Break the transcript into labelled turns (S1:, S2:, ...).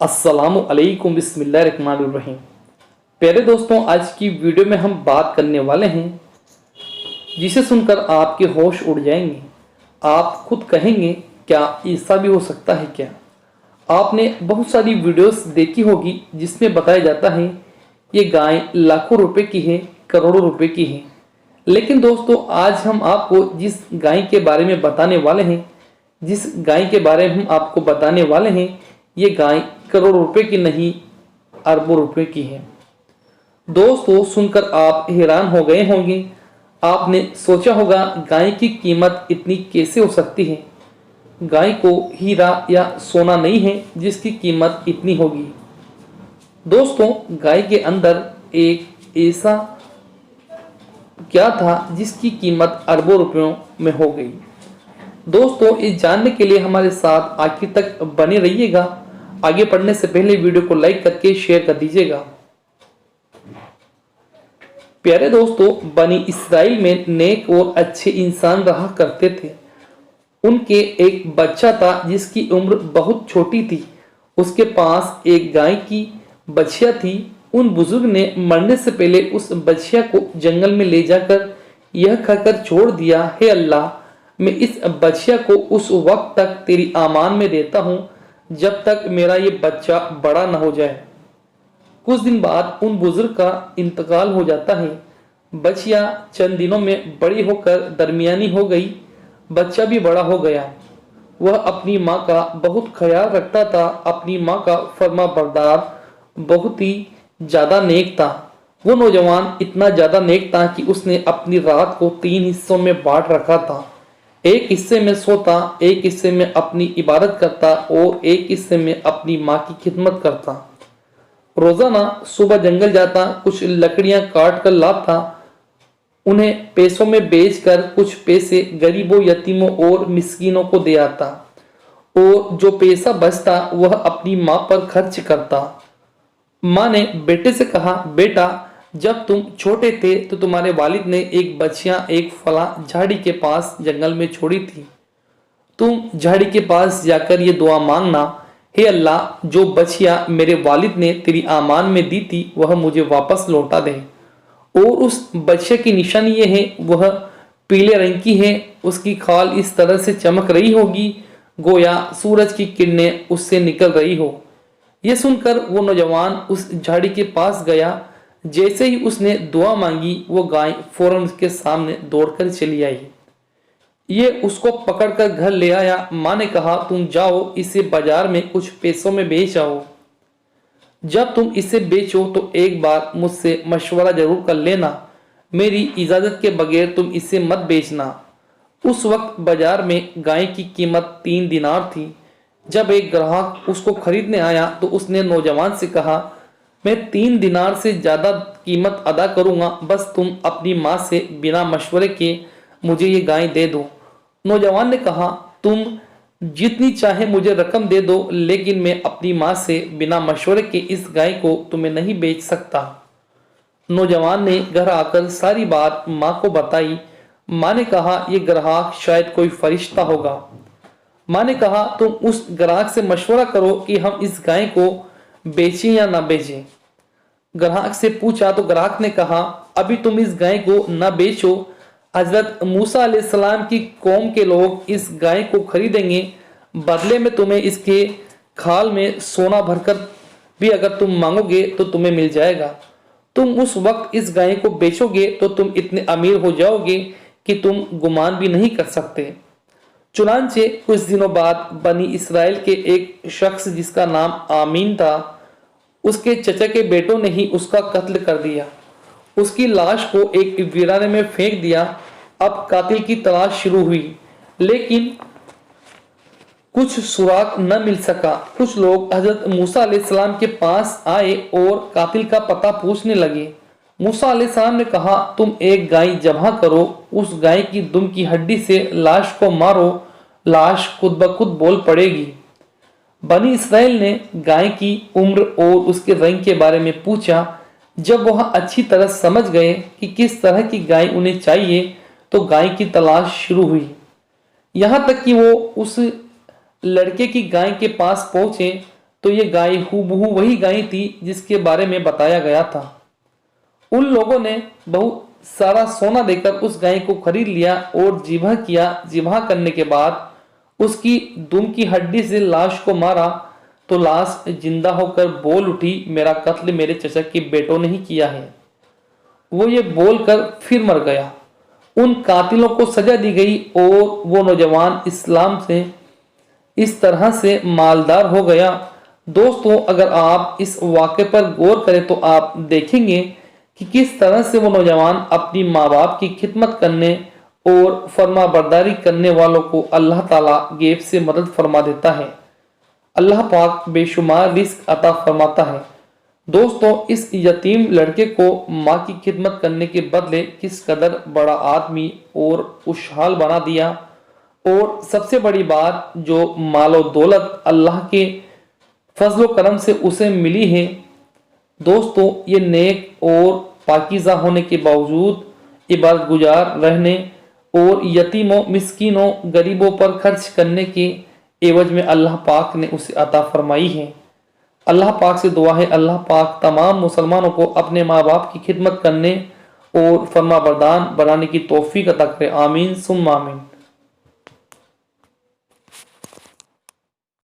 S1: अस्सलामु अलैकुम बिस्मिल्लाहिर्रहमानिर्रहीम। प्यारे दोस्तों, आज की वीडियो में हम बात करने वाले हैं जिसे सुनकर आपके होश उड़ जाएंगे। आप खुद कहेंगे, क्या ऐसा भी हो सकता है क्या? आपने बहुत सारी वीडियोस देखी होगी जिसमें बताया जाता है ये गाय लाखों रुपए की है, करोड़ों रुपए की है। लेकिन दोस्तों, आज हम आपको जिस गाय के बारे में बताने वाले हैं, जिस गाय के बारे में हम आपको बताने वाले हैं, ये गाय करोड़ों रुपए की नहीं, अरबों रुपए की है। दोस्तों, सुनकर आप हैरान हो गए होंगे। आपने सोचा होगा गाय की कीमत इतनी कैसे हो सकती है? गाय को हीरा या सोना नहीं है जिसकी कीमत इतनी होगी। दोस्तों, गाय के अंदर एक ऐसा क्या था जिसकी कीमत अरबों रुपयों में हो गई। दोस्तों, इस जानने के लिए हमारे साथ आखिर तक बने रहिएगा। आगे बढ़ने से पहले वीडियो को लाइक करके शेयर कर दीजिएगा। प्यारे दोस्तों, बनी इस्राइल में नेक और अच्छे इंसान रहा करते थे। उनके एक बच्चा था जिसकी उम्र बहुत छोटी थी। उसके पास एक गाय की बछिया थी। उन बुजुर्ग ने मरने से पहले उस बछिया को जंगल में ले जाकर यह कहकर छोड़ दिया, हे अल्लाह, मैं इस बछिया को उस वक्त तक तेरी आमान में देता हूँ जब तक मेरा ये बच्चा बड़ा न हो जाए। कुछ दिन बाद उन बुजुर्ग का इंतकाल हो जाता है। बछिया चंद दिनों में बड़ी होकर दरमियानी हो गई। बच्चा भी बड़ा हो गया। वह अपनी माँ का बहुत ख्याल रखता था। अपनी माँ का फर्मा बरदार, बहुत ही ज्यादा नेक था। वो नौजवान इतना ज्यादा नेक था कि उसने अपनी रात को 3 हिस्सों में बांट रखा था। एक हिस्से में सोता, एक हिस्से में अपनी इबादत करता और एक हिस्से में अपनी माँ की खिदमत करता। रोजाना सुबह जंगल जाता, कुछ लकड़ियां काट कर लाता, उन्हें पैसों में बेचकर कुछ पैसे गरीबों, यतीमों और मिस्कीनों को दे आता और जो पैसा बचता वह अपनी माँ पर खर्च करता। माँ ने बेटे से कहा, बेटा, जब तुम छोटे थे तो तुम्हारे वालिद ने एक बछिया एक फला झाड़ी के पास जंगल में छोड़ी थी। तुम झाड़ी के पास जाकर ये दुआ मांगना, हे अल्लाह, जो बछिया मेरे वालिद ने तेरी आमान में दी थी वह मुझे वापस लौटा दे। और उस बछिया की निशानी ये है, वह पीले रंग की है। उसकी खाल इस तरह से चमक रही होगी गोया सूरज की किरणें उससे निकल रही हो। यह सुनकर वो नौजवान उस झाड़ी के पास गया। जैसे ही उसने दुआ मांगी, वो गाय फौरन उसके सामने दौड़कर चली आई। ये उसको पकड़कर घर ले आया। माँ ने कहा, तुम जाओ, इसे बाजार में कुछ पैसों में बेच आओ। जब तुम इसे बेचो तो एक बार मुझसे मशवरा जरूर कर लेना। मेरी इजाजत के बगैर तुम इसे मत बेचना। उस वक्त बाजार में गाय की कीमत 3 दिनार थी। जब एक ग्राहक उसको खरीदने आया तो उसने नौजवान से कहा, मैं 3 दिनार से ज्यादा कीमत अदा करूंगा, बस तुम अपनी माँ से बिना मशवरे के मुझे ये गाय दे दो। नौजवान ने कहा, तुम जितनी चाहे मुझे रकम दे दो, लेकिन मैं अपनी माँ से बिना मशवरे के इस गाय को तुम्हें नहीं बेच सकता। नौजवान ने घर आकर सारी बात माँ को बताई। माँ ने कहा, यह ग्राहक शायद कोई फरिश्ता होगा। माँ ने कहा, तुम उस ग्राहक से मशवरा करो कि हम इस गाय को बेचें या ना बेचें। ग्राहक से पूछा तो ग्राहक ने कहा, अभी तुम इस गाय को ना बेचो। हजरत मूसा अलैहिस्सलाम की कौम के लोग इस गाय को खरीदेंगे। बदले में तुम्हें इसके खाल में सोना भरकर भी अगर तुम मांगोगे तो तुम्हें मिल जाएगा। तुम उस वक्त इस गाय को बेचोगे तो तुम इतने अमीर हो जाओगे कि तुम गुमान भी नहीं कर सकते। चुनांचे कुछ दिनों बाद बनी इस्राइल के एक शख्स जिसका नाम आमीन था, उसके चचा के बेटों ने ही उसका कत्ल कर दिया। उसकी लाश को एक वीराने में फेंक दिया। अब कातिल की तलाश शुरू हुई, लेकिन कुछ सुराग न मिल सका। कुछ लोग हजरत मूसा अलैहिस्सलाम के पास आए और कातिल का पता पूछने लगे। मूसा अलैहिस्सलाम ने कहा, तुम एक गाय जबह करो, उस गाय की दुम की हड्डी से लाश को मारो, लाश खुद ब खुद बोल पड़ेगी। बनी इस्राइल ने गाय की उम्र और उसके रंग के बारे में पूछा। जब वह अच्छी तरह समझ गए कि किस तरह की गाय उन्हें चाहिए, तो गाय की तलाश शुरू हुई। यहाँ तक कि वो उस लड़के की गाय के पास पहुंचे تو یہ گائے ہو وہی گائے تھی جس کے بارے میں بتایا گیا تھا۔ ان لوگوں نے بہت سارا سونا دے کر اس گائے کو خرید لیا اور ذبح کیا۔ ذبح کرنے کے بعد اس کی دم کی ہڈی سے لاش کو مارا تو لاش زندہ ہو کر بول اٹھی، میرا قتل میرے چچا کے بیٹوں نے ہی کیا ہے۔ وہ یہ بول کر پھر مر گیا۔ ان قاتلوں کو سزا دی گئی اور وہ نوجوان اسلام سے اس طرح سے مالدار ہو گیا۔ دوستوں، اگر آپ اس واقعے پر غور کریں تو آپ دیکھیں گے کہ کس طرح سے وہ نوجوان اپنی ماں باپ کی خدمت کرنے اور فرما برداری کرنے والوں کو اللہ تعالیٰ غیب سے مدد فرما دیتا ہے۔ اللہ پاک بے شمار رزق عطا فرماتا ہے۔ دوستوں، اس یتیم لڑکے کو ماں کی خدمت کرنے کے بدلے کس قدر بڑا آدمی اور خوشحال بنا دیا، اور سب سے بڑی بات جو مال و دولت اللہ کے فضل و کرم سے اسے ملی ہے۔ دوستوں، یہ نیک اور پاکیزہ ہونے کے باوجود عبادت گزار رہنے اور یتیموں، مسکینوں، غریبوں پر خرچ کرنے کے عوض میں اللہ پاک نے اسے عطا فرمائی ہے۔ اللہ پاک سے دعا ہے اللہ پاک تمام مسلمانوں کو اپنے ماں باپ کی خدمت کرنے اور فرما بردار بنانے کی توفیق عطا کرے۔ آمین ثم آمین۔